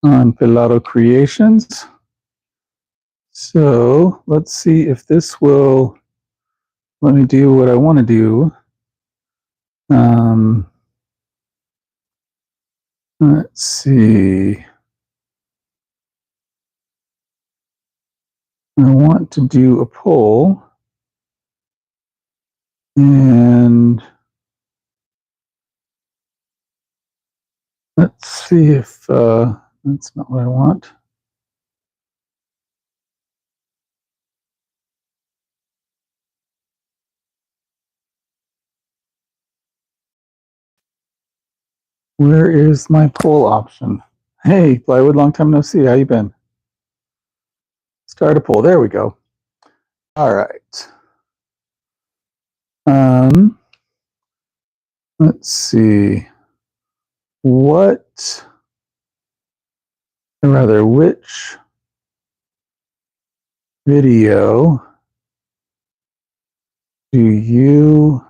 on Pelado Creations. So let's see if this will let me do what I want to do. Let's see. I want to do a poll, and let's see if that's not what I want. Where is my poll option? Hey, Plywood, long time no see. How you been? Start a poll. There we go. All right. Let's see. Which video do you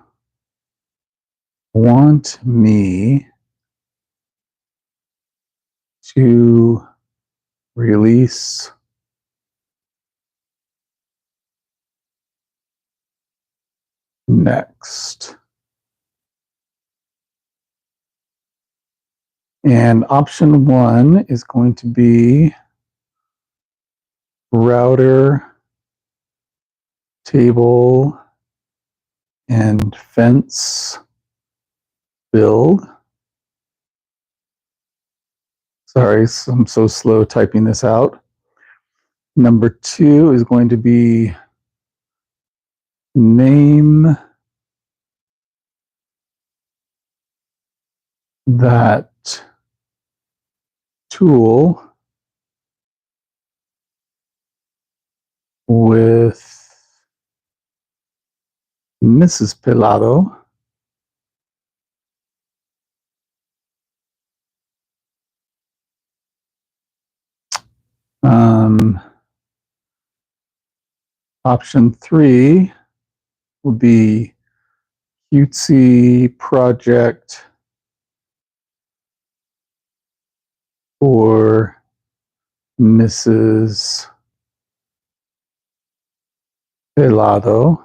want me to release next? And option 1 is going to be router, table, and fence build. Sorry, I'm so slow typing this out. Number 2 is going to be name that tool with Mrs. Pelado. Option 3 will be cutesy project for Mrs. Pelado.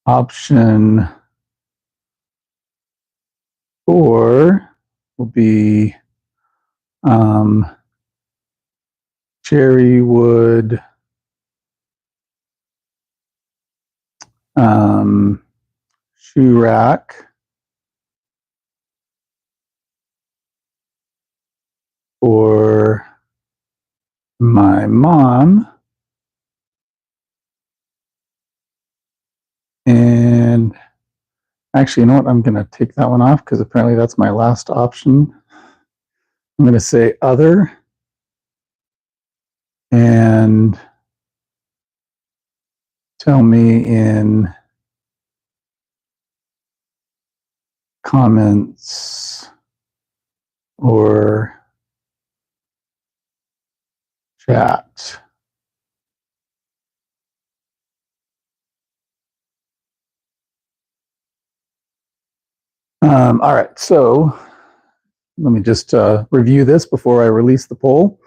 Option 4 will be cherry wood shoe rack for my mom. And actually, you know what? I'm going to take that one off because apparently that's my last option. I'm going to say other. And tell me in comments or chat. All right, so let me just review this before I release the poll.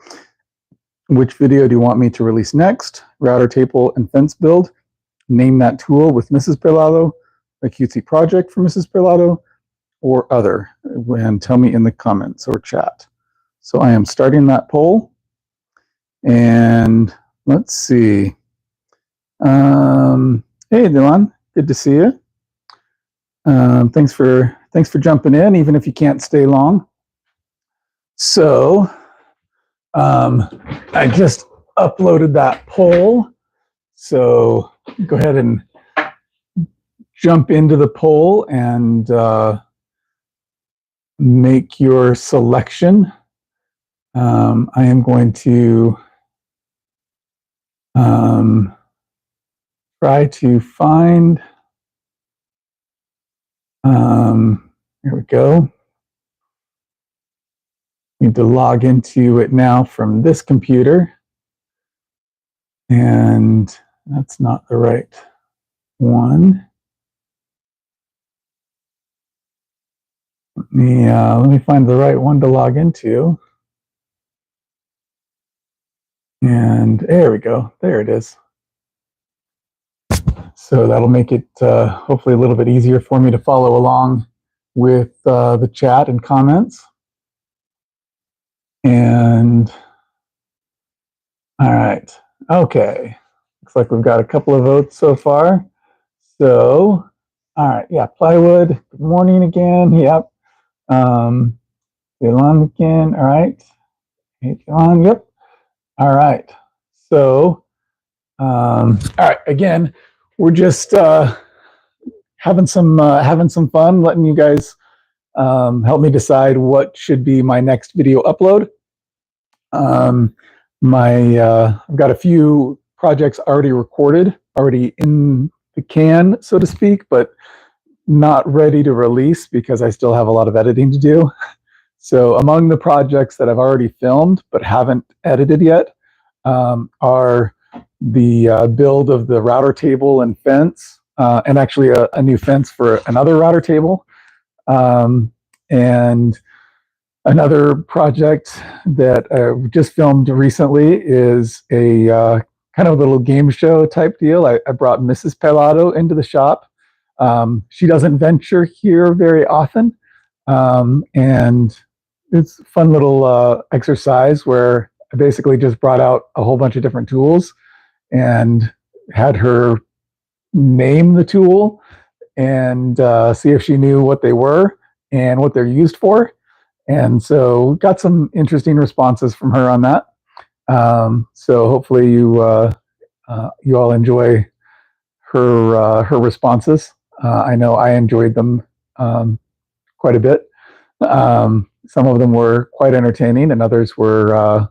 Which video do you want me to release next? Router, table, and fence build. Name that tool with Mrs. Pelado. A cutesy project for Mrs. Pelado, or other. And tell me in the comments or chat. So I am starting that poll. And let's see. Hey, Dylan, good to see you. Thanks for jumping in, even if you can't stay long. So I just uploaded that poll. So go ahead and jump into the poll and make your selection. I am going to try to find, here we go. Need to log into it now from this computer. And that's not the right one. Let me find the right one to log into. And there we go. There it is. So that'll make it hopefully a little bit easier for me to follow along with the chat and comments. And all right. Okay. Looks like we've got a couple of votes so far. So, all right. Yeah. Plywood. Good morning again. Yep. Elon again. All right. Hey, Elon. Yep. All right. So, all right. Again, we're just having some fun, letting you guys help me decide what should be my next video upload. I've got a few projects already recorded, already in the can, so to speak, but not ready to release because I still have a lot of editing to do. So among the projects that I've already filmed but haven't edited yet are the build of the router table and fence, and actually a new fence for another router table. And another project that I just filmed recently is a kind of a little game show type deal. I brought Mrs. Pelado into the shop. She doesn't venture here very often. And it's a fun little exercise where I basically just brought out a whole bunch of different tools and had her name the tool and see if she knew what they were and what they're used for. And so got some interesting responses from her on that. So hopefully you all enjoy her responses. I know I enjoyed them quite a bit. Some of them were quite entertaining, and others were,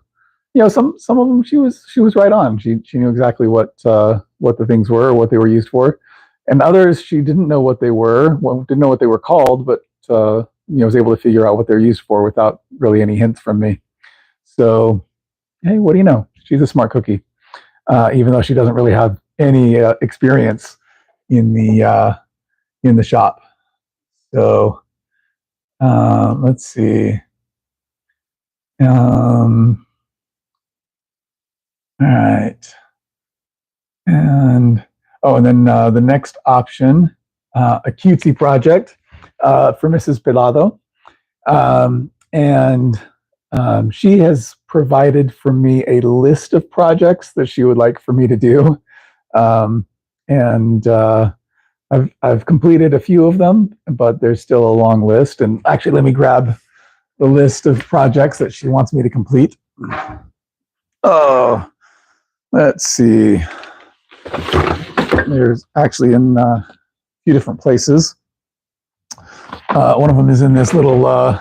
some of them she was right on. She knew exactly what the things were, or what they were used for, and others she didn't know what they were, didn't know what they were called, but was able to figure out what they're used for without really any hints from me. So, hey, what do you know? She's a smart cookie, even though she doesn't really have any experience in the shop. So, let's see. All right. And then the next option, a cutesy project for Mrs. Pelado. She has provided for me a list of projects that she would like for me to do. I've completed a few of them, but there's still a long list. And actually, let me grab the list of projects that she wants me to complete. Oh, let's see. There's actually in a few different places. One of them is in this little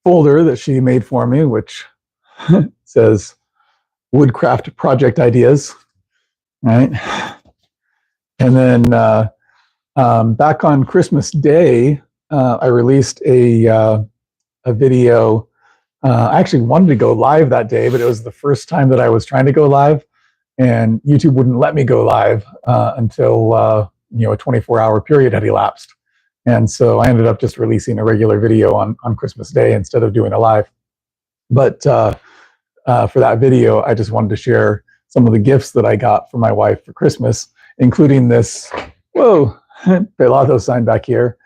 folder that she made for me, which says Woodcraft Project Ideas. Right. And then back on Christmas Day, I released a video. I actually wanted to go live that day, but it was the first time that I was trying to go live, and YouTube wouldn't let me go live until a 24-hour period had elapsed. And so I ended up just releasing a regular video on Christmas Day instead of doing a live. But for that video, I just wanted to share some of the gifts that I got for my wife for Christmas, including this, Pelado sign back here.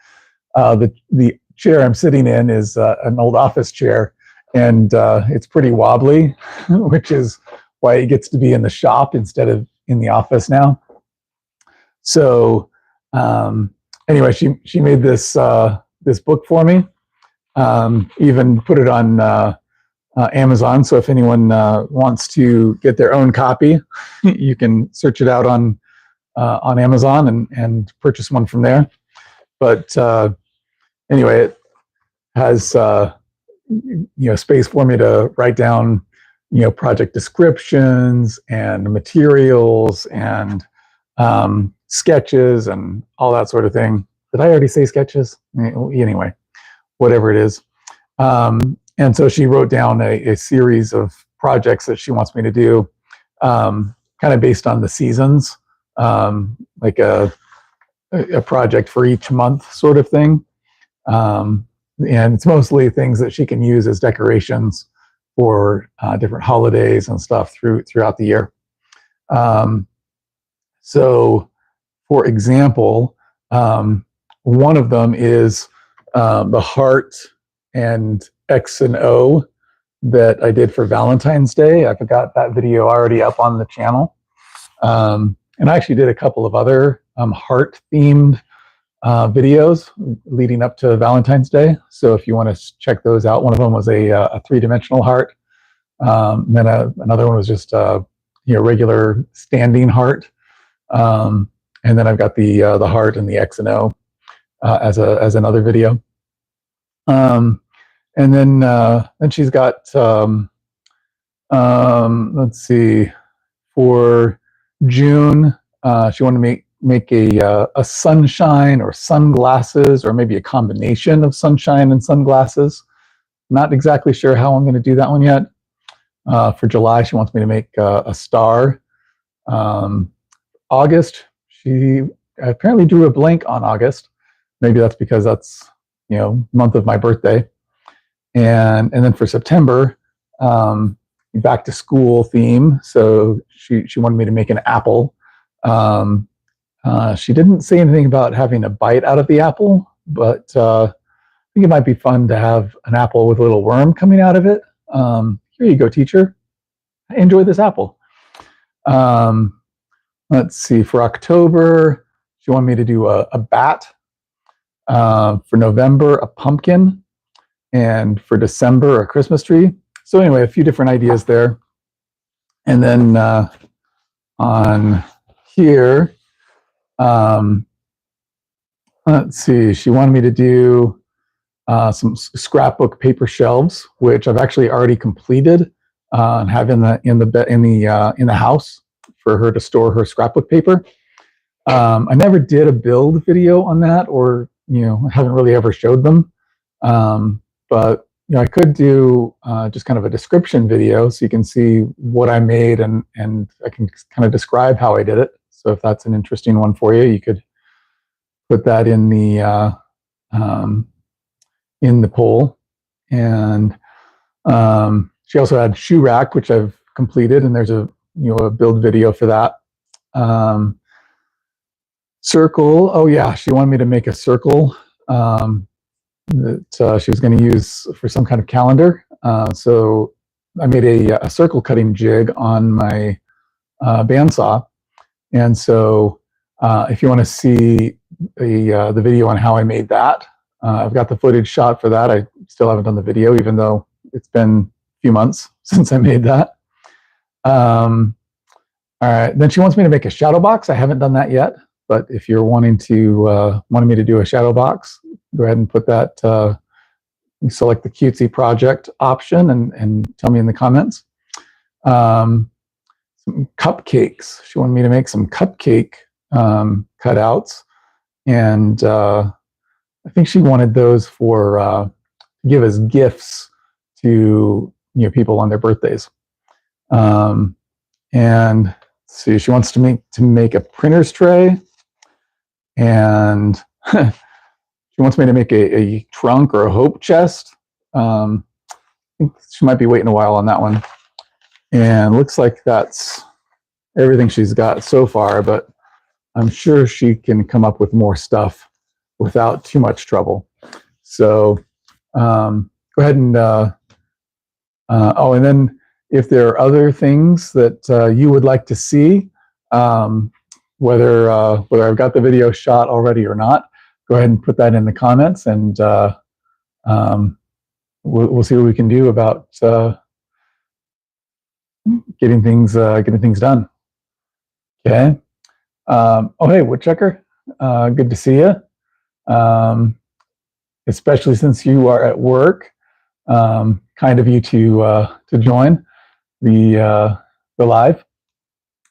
The chair I'm sitting in is an old office chair, and it's pretty wobbly, which is why it gets to be in the shop instead of in the office now. So anyway, she made this book for me, even put it on Amazon. So if anyone wants to get their own copy, you can search it out on Amazon and purchase one from there. But anyway, it has space for me to write down project descriptions and materials and sketches and all that sort of thing. Did I already say sketches? Anyway, whatever it is. And so she wrote down a series of projects that she wants me to do, kind of based on the seasons, like a project for each month sort of thing. And it's mostly things that she can use as decorations for different holidays and stuff throughout the year. So, for example, one of them is the heart and X and O that I did for Valentine's Day. I've got that video already up on the channel. And I actually did a couple of other heart-themed videos leading up to Valentine's Day. So if you want to check those out, one of them was a three-dimensional heart. And then another one was just regular standing heart. And then I've got the heart and the X and O as another video. And then she's got let's see, for June she wanted to make a sunshine or sunglasses, or maybe a combination of sunshine and sunglasses. Not exactly sure how I'm going to do that one yet. For July, she wants me to make a star. August, she apparently drew a blank on August. Maybe that's because that's, month of my birthday. And then for September, back to school theme. So she wanted me to make an apple. She didn't say anything about having a bite out of the apple, but I think it might be fun to have an apple with a little worm coming out of it. Here you go, teacher. Enjoy this apple. Let's see, for October, she wanted me to do a bat. For November, a pumpkin. And for December, a Christmas tree. So anyway, a few different ideas there. And then on here, let's see, she wanted me to do some scrapbook paper shelves, which I've actually already completed and have in the house for her to store her scrapbook paper. I never did a build video on that, or I haven't really ever showed them. But I could do just kind of a description video so you can see what I made, and I can kind of describe how I did it. So if that's an interesting one for you, you could put that in the poll. And she also had shoe rack, which I've completed, and there's a build video for that. Circle. Oh yeah, she wanted me to make a circle that she was going to use for some kind of calendar. So I made a circle cutting jig on my bandsaw. And so if you want to see the video on how I made that, I've got the footage shot for that. I still haven't done the video, even though it's been a few months since I made that. All right, then she wants me to make a shadow box. I haven't done that yet, but if you're wanting me to do a shadow box, go ahead and put that, select the cutesy project option and tell me in the comments. Some cupcakes. She wanted me to make some cupcake cutouts, and I think she wanted those for to give as gifts to people on their birthdays. And let's see, she wants to make a printer's tray, and she wants me to make a trunk or a hope chest. I think she might be waiting a while on that one. And looks like that's everything she's got so far, but I'm sure she can come up with more stuff without too much trouble. So go ahead and, and then if there are other things that you would like to see, whether I've got the video shot already or not, go ahead and put that in the comments, and we'll see what we can do about getting things done. Okay. Hey, Woodchucker, good to see you. Especially since you are at work, kind of you to join the live.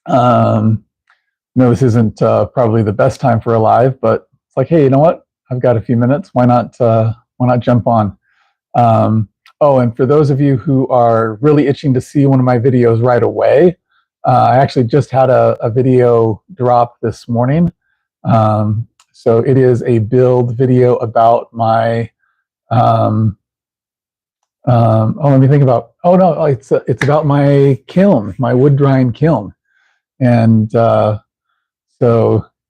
No, this isn't probably the best time for a live, but it's like, hey, you know what? I've got a few minutes. Why not jump on? And for those of you who are really itching to see one of my videos right away, I actually just had a video drop this morning. So it is a build video about my, let me think about, oh no, it's about my kiln, my wood drying kiln. And so,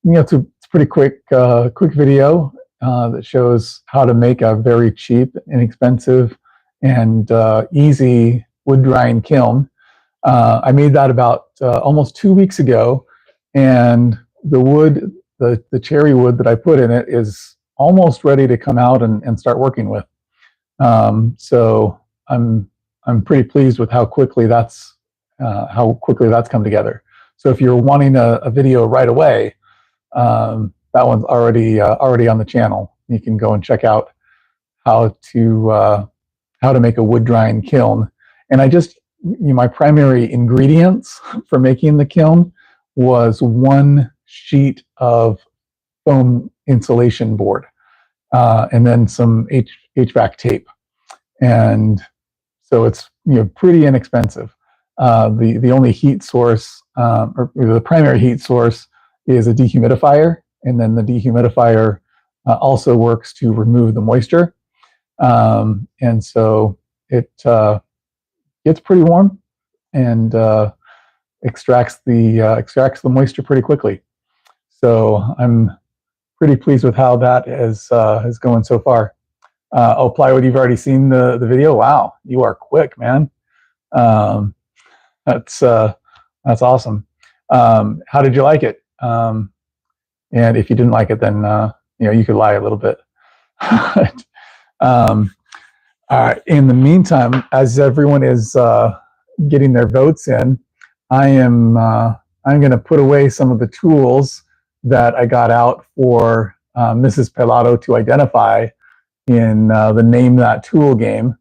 it's a pretty quick video that shows how to make a very cheap, inexpensive, and easy wood drying kiln. I made that about almost 2 weeks ago, and the wood, the cherry wood that I put in it is almost ready to come out and start working with. So I'm pretty pleased with how quickly that's come together. So if you're wanting a video right away, that one's already on the channel. You can go and check out how to make a wood drying kiln. And my primary ingredients for making the kiln was 1 sheet of foam insulation board, and then some HVAC tape. And so it's pretty inexpensive. The only heat source, or the primary heat source, is a dehumidifier, and then the dehumidifier also works to remove the moisture. And so it gets pretty warm and extracts the moisture pretty quickly. So I'm pretty pleased with how that is going so far. Plywood, you've already seen the video. Wow, you are quick, man. That's awesome. How did you like it? And if you didn't like it, then you could lie a little bit. In the meantime, as everyone is getting their votes in, I'm going to put away some of the tools that I got out for Mrs. Pelado to identify in the Name That Tool game.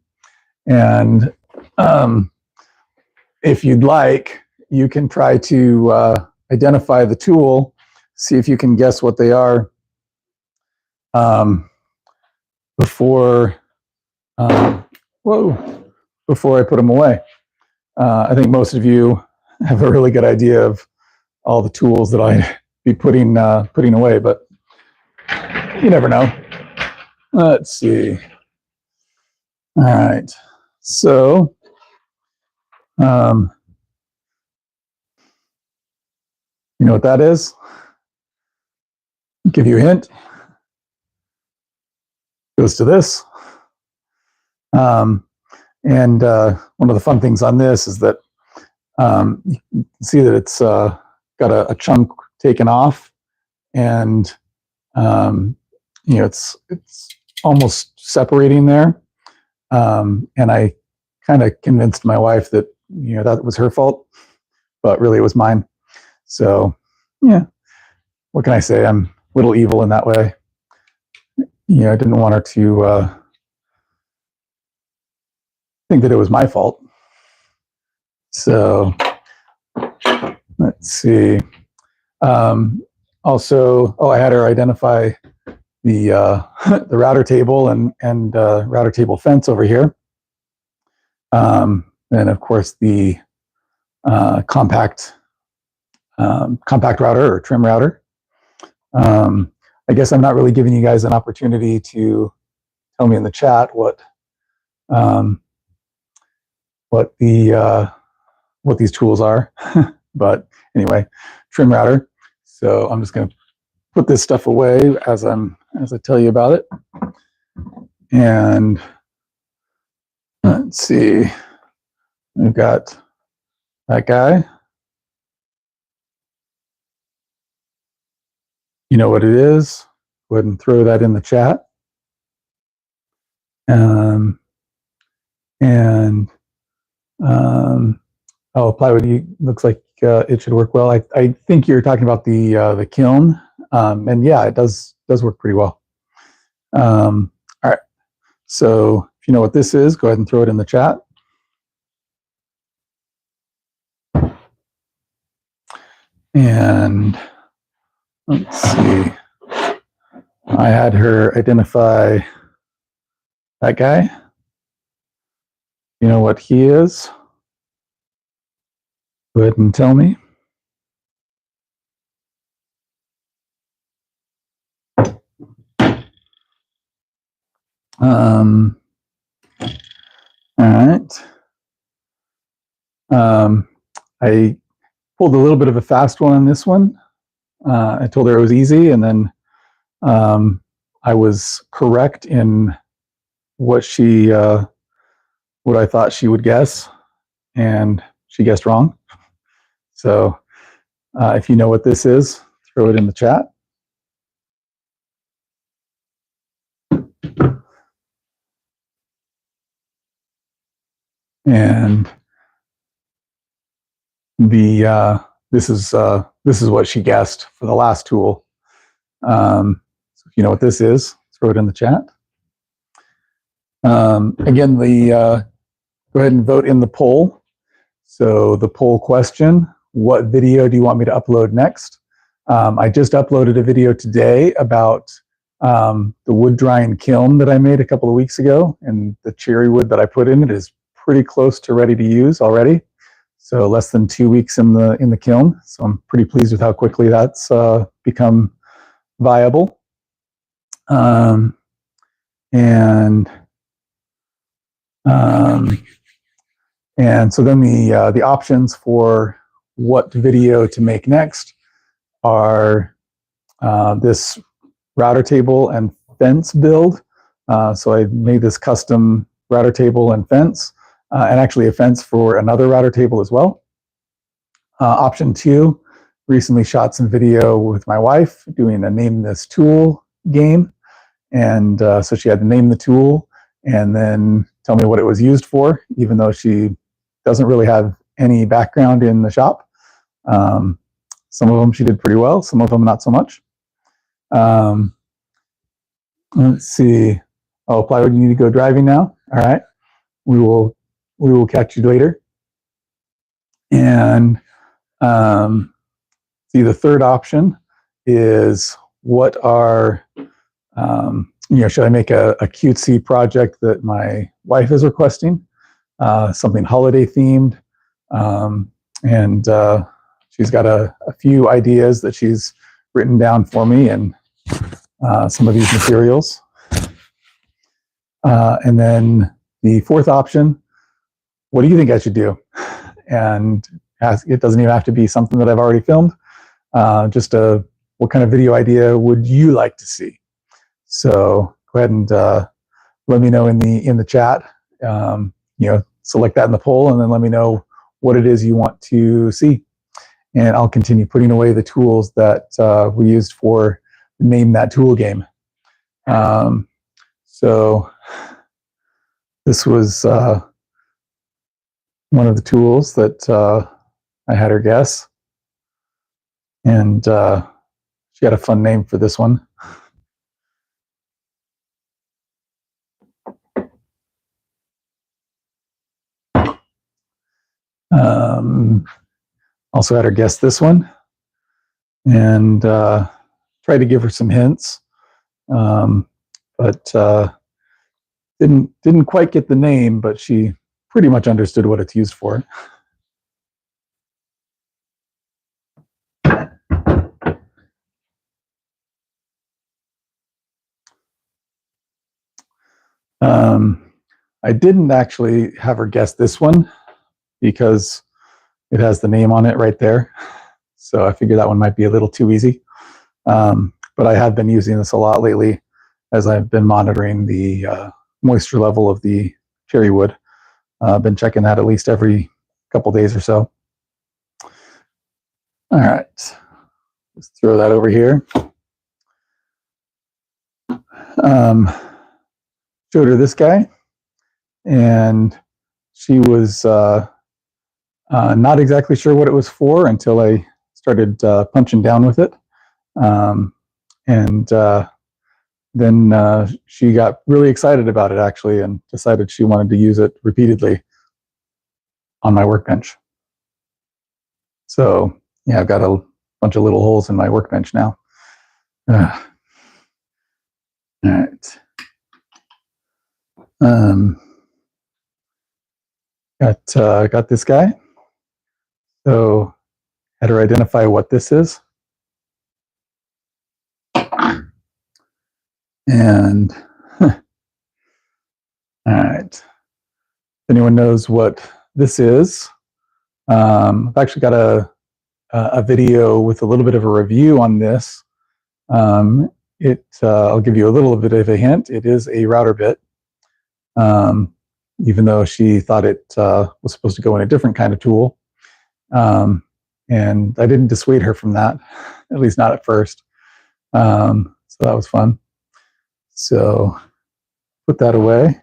And if you'd like, you can try to identify the tool, see if you can guess what they are before I put them away. I think most of you have a really good idea of all the tools that I'd be putting away, but you never know. Let's see. All right. So, you know what that is? I'll give you a hint. Goes to this. And one of the fun things on this is that you can see that it's got a chunk taken off, and it's almost separating there. And I kind of convinced my wife that that was her fault, but really it was mine. So yeah, what can I say? I'm a little evil in that way. I didn't want her to think that it was my fault. So let's see. Also, I had her identify the the router table and router table fence over here. And of course the compact router or trim router. I guess I'm not really giving you guys an opportunity to tell me in the chat what these tools are. But anyway, trim router. So I'm just going to put this stuff away as I tell you about it. And let's see, we've got that guy. You know what it is? Go ahead and throw that in the chat. Plywood, looks like it should work well. I think you're talking about the kiln, and yeah, it does work pretty well. All right, so if you know what this is, go ahead and throw it in the chat. And let's see, I had her identify that guy. You know what he is? Go ahead and tell me. All right. I pulled a little bit of a fast one on this one. I told her it was easy, and then I was correct in what what I thought she would guess, and she guessed wrong. So if you know what this is, throw it in the chat. And this is what she guessed for the last tool. So if you know what this is, throw it in the chat. Again, go ahead and vote in the poll. So the poll question: what video do you want me to upload next? I just uploaded a video today about the wood drying kiln that I made a couple of weeks ago, and the cherry wood that I put in it is pretty close to ready to use already. So less than 2 weeks in the kiln. So I'm pretty pleased with how quickly that's become viable. And so then the options for what video to make next are this router table and fence build. So I made this custom router table and fence, and actually a fence for another router table as well. Option 2, recently shot some video with my wife doing a name this tool game. And so she had to name the tool and then tell me what it was used for, even though she doesn't really have any background in the shop. Some of them she did pretty well, some of them not so much. Let's see. Oh, Plywood, you need to go driving now? All right. We will catch you later. And see, the third option is what are, should I make a cutesy project that my wife is requesting, something holiday themed, and she's got a few ideas that she's written down for me, and some of these materials. And then the fourth option, what do you think I should do? And it doesn't even have to be something that I've already filmed. Just what kind of video idea would you like to see? So go ahead and let me know in the chat. Select that in the poll, and then let me know what it is you want to see. And I'll continue putting away the tools that we used for Name That Tool game. So this was one of the tools that I had her guess. And she had a fun name for this one. Also had her guess this one, and tried to give her some hints, but didn't quite get the name, but she pretty much understood what it's used for. I didn't actually have her guess this one because it has the name on it right there. So I figured that one might be a little too easy. But I have been using this a lot lately as I've been monitoring the moisture level of the cherry wood. I've been checking that at least every couple days or so. All right, let's throw that over here. Showed her this guy, and she was not exactly sure what it was for until I started punching down with it. Then she got really excited about it, actually, and decided she wanted to use it repeatedly on my workbench. So yeah, I've got a bunch of little holes in my workbench now. All right. Got this guy. So had her identify what this is. And All right. If anyone knows what this is, I've actually got a video with a little bit of a review on this. I'll give you a little bit of a hint. It is a router bit, even though she thought it was supposed to go in a different kind of tool. And I didn't dissuade her from that, at least not at first. So that was fun. So put that away.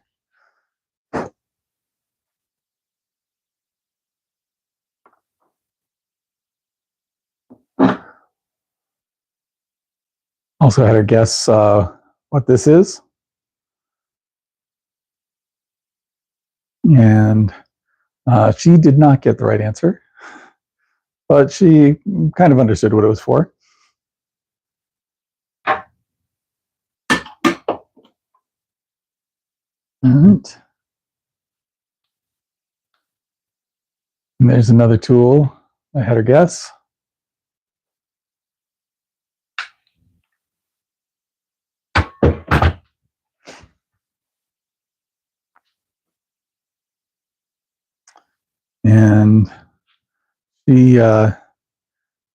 Also had her guess what this is. And she did not get the right answer, but she kind of understood what it was for. All right. And there's another tool. I had her guess. And she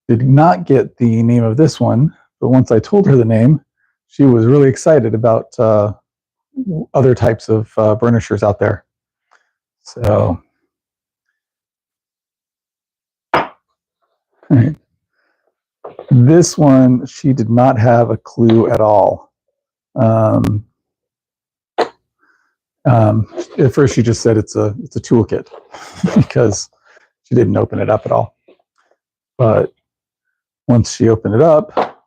did not get the name of this one, but once I told her the name, she was really excited about other types of burnishers out there. So, right. This one, she did not have a clue at all. At first, she just said it's a toolkit because she didn't open it up at all. But once she opened it up,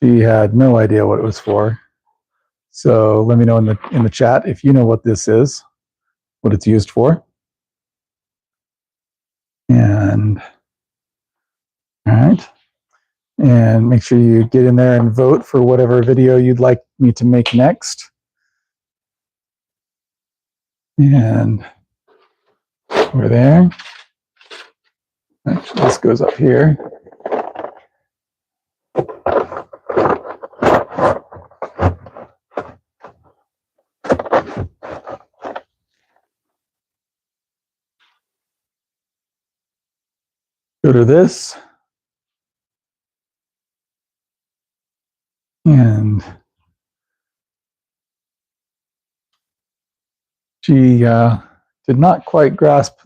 she had no idea what it was for. So let me know in the chat if you know what this is, what it's used for. And all right. And make sure you get in there and vote for whatever video you'd like me to make next. And over there. Actually, this goes up here. Go to this. And she did not quite grasp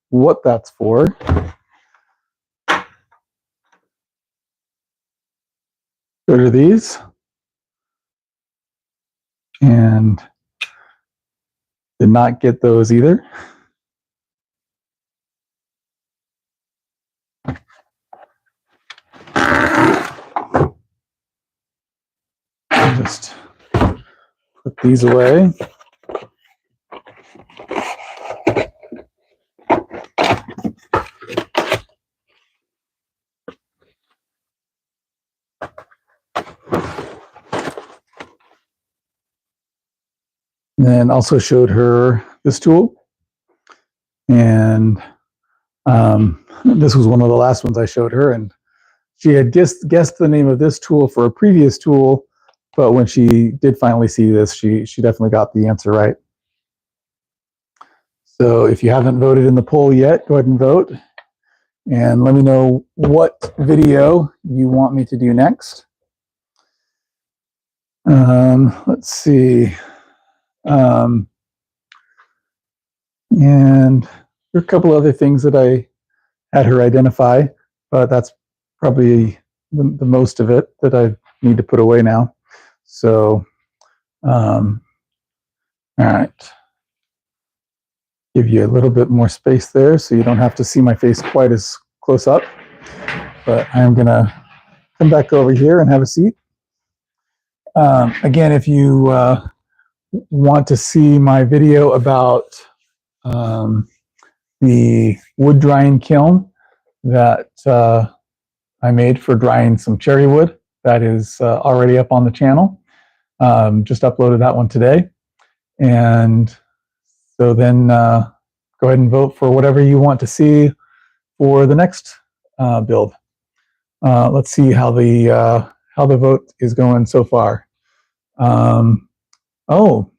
what that's for. Go to these. And did not get those either. Just put these away. And then also showed her this tool. And this was one of the last ones I showed her. And she had guessed the name of this tool for a previous tool, but when she did finally see this, she definitely got the answer right. So if you haven't voted in the poll yet, go ahead and vote. And let me know what video you want me to do next. Let's see. And there are a couple other things that I had her identify, but that's probably the most of it that I need to put away now. So, all right. Give you a little bit more space there so you don't have to see my face quite as close up. But I'm going to come back over here and have a seat. Again, if you want to see my video about the wood drying kiln that I made for drying some cherry wood, that is already up on the channel. Just uploaded that one today. And so then go ahead and vote for whatever you want to see for the next build. Let's see how the vote is going so far. Oh,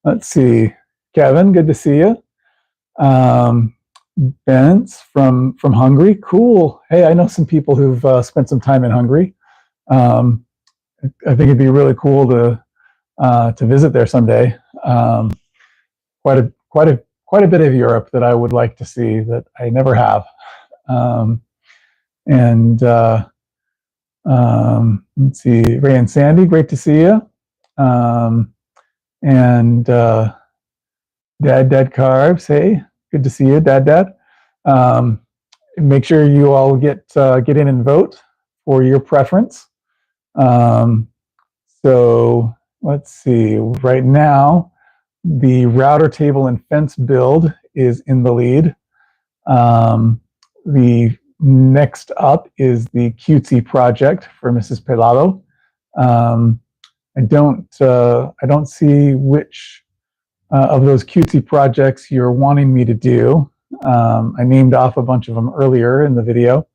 Let's see. Kevin, good to see you. Vince from Hungary. Cool. Hey, I know some people who've spent some time in Hungary. Um, I think it'd be really cool to visit there someday. Quite a bit of Europe that I would like to see that I never have. Um, and let's see, Ray and Sandy, great to see you. And Dad Carbs, hey, good to see you, Dad. Um, Make sure you all get in and vote for your preference. So let's see. Right now, the router table and fence build is in the lead. The next up is the cutesy project for Mrs. Pelado. I don't see which of those cutesy projects you're wanting me to do. I named off a bunch of them earlier in the video,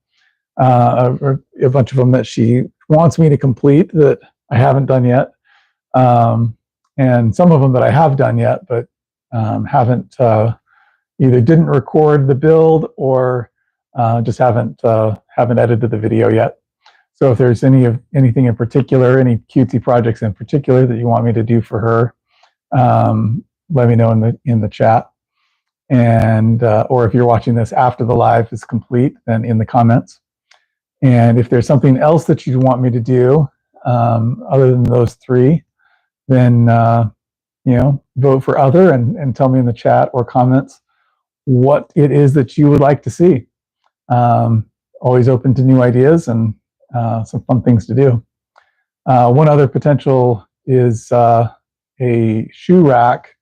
or a bunch of them that she wants me to complete that I haven't done yet, and some of them that I have done yet, but haven't either didn't record the build or just haven't edited the video yet. So if there's anything in particular, any cutesy projects in particular that you want me to do for her, let me know in the chat. And or if you're watching this after the live is complete, then in the comments. And if there's something else that you want me to do other than those three, then vote for other and tell me in the chat or comments what it is that you would like to see. Always open to new ideas and some fun things to do. One other potential is a shoe rack.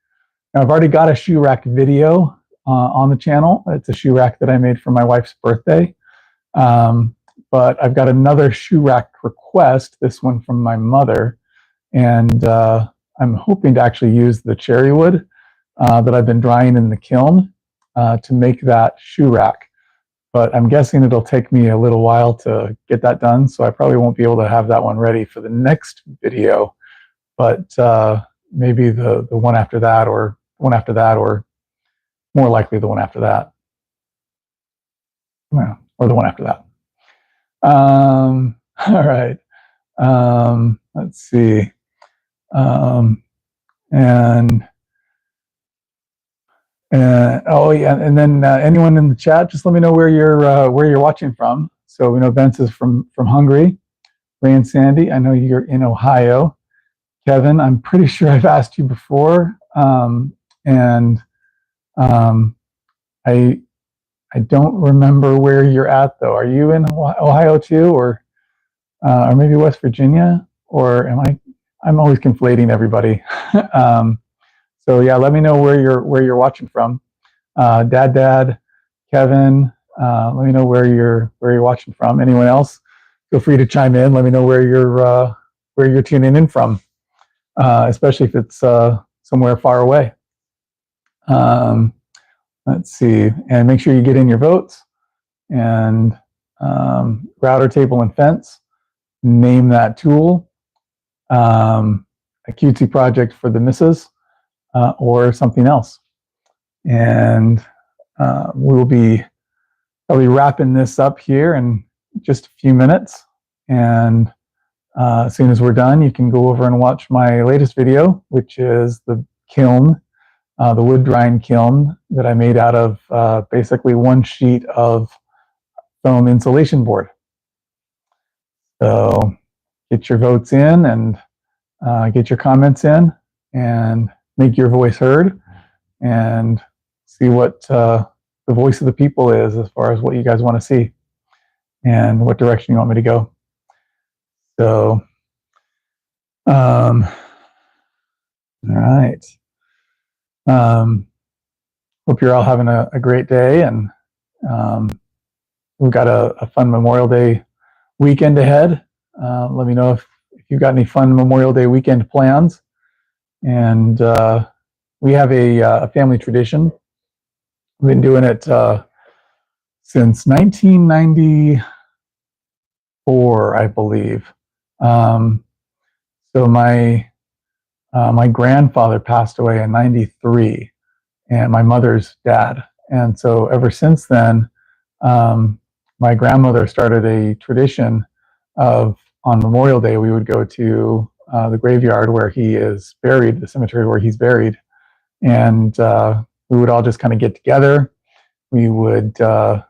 Now, I've already got a shoe rack video on the channel. It's a shoe rack that I made for my wife's birthday. But I've got another shoe rack request, this one from my mother. And I'm hoping to actually use the cherry wood that I've been drying in the kiln to make that shoe rack. But I'm guessing it'll take me a little while to get that done, so I probably won't be able to have that one ready for the next video. But maybe the one after that, or one after that, or more likely the one after that. Yeah, or the one after that. All right. Let's see. Oh yeah, and then anyone in the chat, just let me know where you're watching from. So we know Vince is from Hungary. Ray and Sandy, I know you're in Ohio. Kevin, I'm pretty sure I've asked you before, and I don't remember where you're at though. Are you in Ohio too, or maybe West Virginia, or am I? I'm always conflating everybody. So yeah, let me know where you're watching from. Dad, Kevin, let me know where you're watching from. Anyone else? Feel free to chime in. Let me know where you're tuning in from, especially if it's somewhere far away. Let's see, and make sure you get in your votes. And router, table, and fence. Name that tool. A cutesy project for the missus, or something else. And we'll be probably wrapping this up here in just a few minutes. And as soon as we're done, you can go over and watch my latest video, which is the kiln, the wood drying kiln that I made out of basically one sheet of foam insulation board. So get your votes in and get your comments in and make your voice heard and see what the voice of the people is as far as what you guys want to see and what direction you want me to go. So, all right. Hope you're all having a great day, and we've got a fun Memorial Day weekend ahead. Let me know if you've got any fun Memorial Day weekend plans. And we have a family tradition. We've been doing it since 1994, I believe. So my my grandfather passed away in '93, and my mother's dad. And so ever since then, my grandmother started a tradition of, on Memorial Day, we would go to the graveyard where he is buried, the cemetery where he's buried, and we would all just kind of get together. We would, a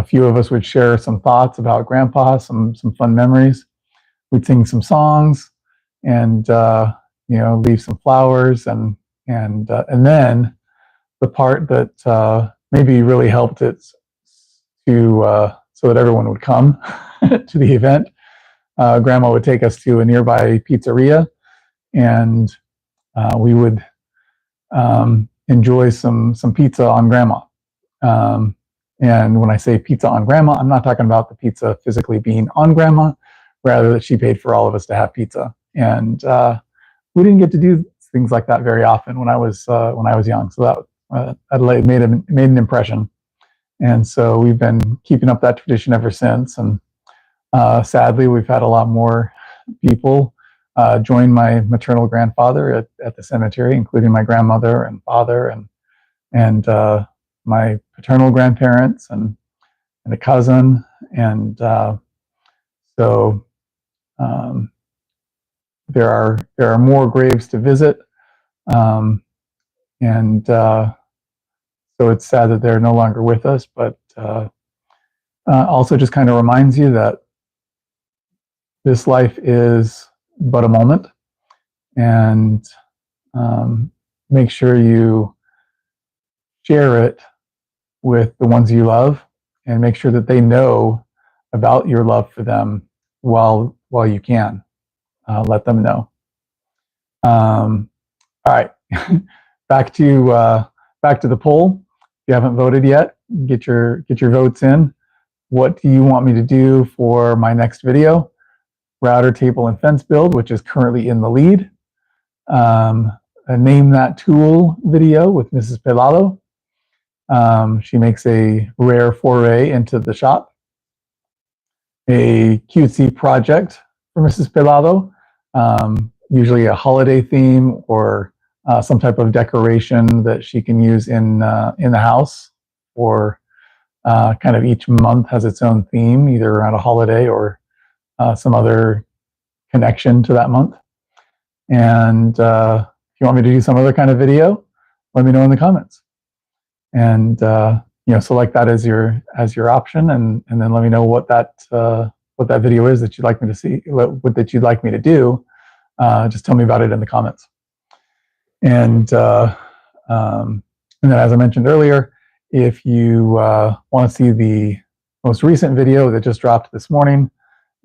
few of us would share some thoughts about Grandpa, some fun memories. We'd sing some songs, and leave some flowers, and then the part that maybe really helped it to so that everyone would come to the event. Grandma would take us to a nearby pizzeria, and we would enjoy some pizza on Grandma. And when I say pizza on Grandma, I'm not talking about the pizza physically being on Grandma, rather that she paid for all of us to have pizza. And we didn't get to do things like that very often when I was young. So that made an impression. And so we've been keeping up that tradition ever since. And sadly, we've had a lot more people join my maternal grandfather at the cemetery, including my grandmother and father and my paternal grandparents and a cousin. And so there are more graves to visit. And so it's sad that they're no longer with us, but also just kind of reminds you that this life is but a moment, and make sure you share it with the ones you love, and make sure that they know about your love for them while you can. Let them know. All right, back to the poll. If you haven't voted yet, get your votes in. What do you want me to do for my next video? Router, table, and fence build, which is currently in the lead. A Name That Tool video with Mrs. Pelado. She makes a rare foray into the shop. A cutesy project for Mrs. Pelado, usually a holiday theme or some type of decoration that she can use in the house, or kind of each month has its own theme, either around a holiday or some other connection to that month. And if you want me to do some other kind of video, let me know in the comments. And select that as your option, and then let me know what that video is that you'd like me to see, that you'd like me to do. Just tell me about it in the comments. And then, as I mentioned earlier, if you want to see the most recent video that just dropped this morning,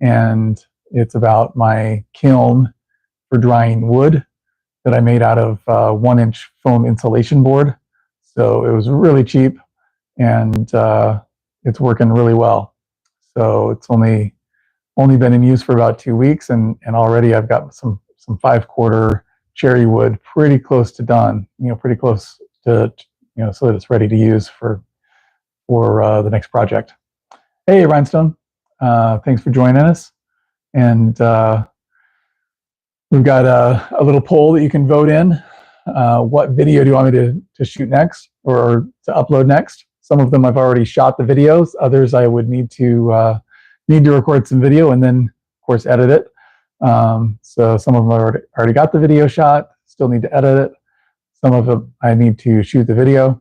and it's about my kiln for drying wood that I made out of 1-inch foam insulation board. So it was really cheap, and it's working really well. So it's only been in use for about 2 weeks, and already I've got some 5/4 cherry wood pretty close to done. Pretty close to so that it's ready to use for the next project. Hey, Rhinestone, thanks for joining us. And we've got a little poll that you can vote in. What video do you want me to shoot next, or to upload next? Some of them I've already shot the videos. Others I would need to record some video and then, of course, edit it. So some of them I already got the video shot. Still need to edit it. Some of them I need to shoot the video,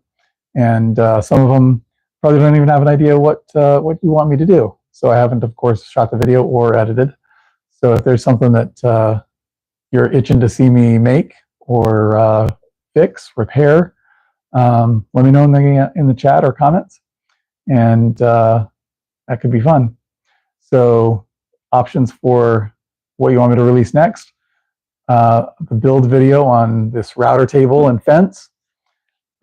and some of them probably don't even have an idea what you want me to do. So I haven't, of course, shot the video or edited. So if there's something that you're itching to see me make or fix, repair, let me know in the chat or comments, and that could be fun. So options for what you want me to release next: the build video on this router table and fence,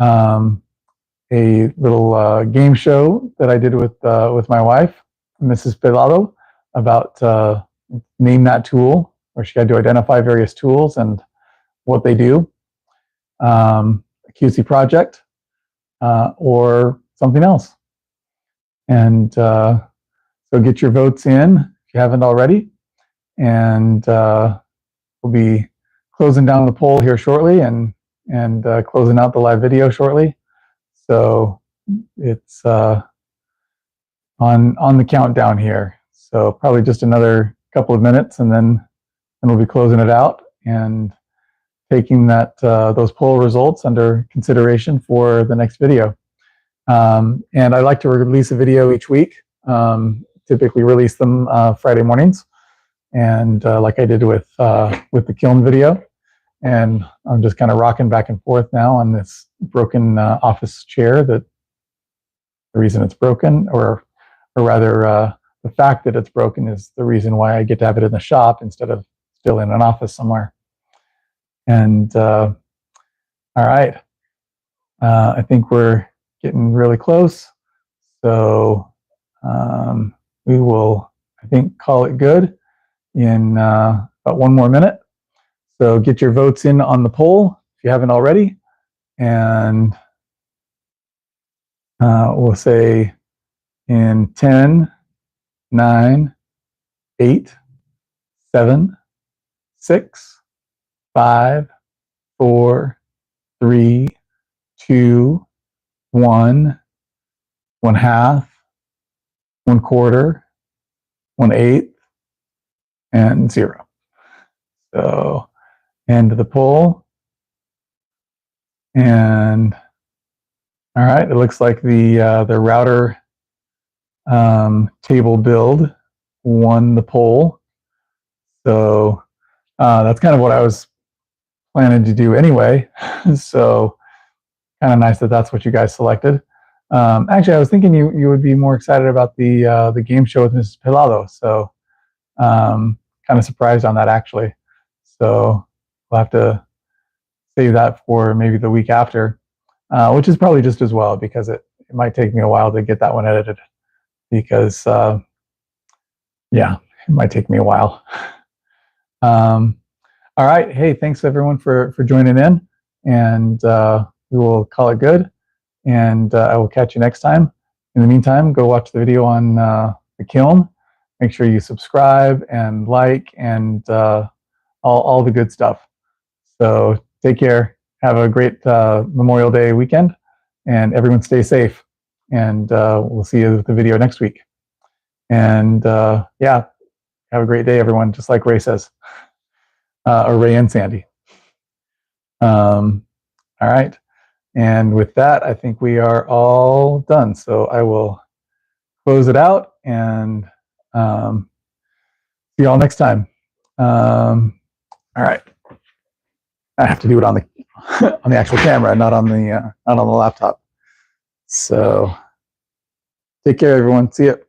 a little game show that I did with my wife, Mrs. Pelado, about Name That Tool, where she had to identify various tools and what they do, a QC project, or something else. And so get your votes in if you haven't already, and we'll be closing down the poll here shortly and closing out the live video shortly. So it's on the countdown here. So probably just another couple of minutes, and then we'll be closing it out and taking those poll results under consideration for the next video. And I like to release a video each week. Typically release them Friday mornings, and like I did with the kiln video. And I'm just kind of rocking back and forth now on this broken office chair. That the reason it's broken, or rather, the fact that it's broken is the reason why I get to have it in the shop instead of still in an office somewhere. And all right, I think we're getting really close. So we will, I think, call it good in about one more minute. So get your votes in on the poll if you haven't already. And we'll say in 10, 9, 8, 7, 6, 5, 4, 3, 2, 1, 1/2, 1/4, 1/8, and 0. So end of the poll. And all right, it looks like the router table build won the poll. So that's kind of what I was planning to do anyway. So kind of nice that that's what you guys selected. Actually, I was thinking you would be more excited about the game show with Mrs. Pelado. So kind of surprised on that, actually. So we'll have to save that for maybe the week after, which is probably just as well, because it might take me a while to get that one edited, because yeah, it might take me a while. All right, hey, thanks everyone for joining in, and we will call it good, and I will catch you next time. In the meantime, go watch the video on the kiln. Make sure you subscribe and like and all the good stuff. So take care. Have a great Memorial Day weekend, and everyone stay safe. And we'll see you with the video next week. And yeah, have a great day, everyone, just like Ray says, or Ray and Sandy. All right. And with that, I think we are all done. So I will close it out and see you all next time. All right. I have to do it on the on the actual camera, not on the laptop. So take care, everyone. See you.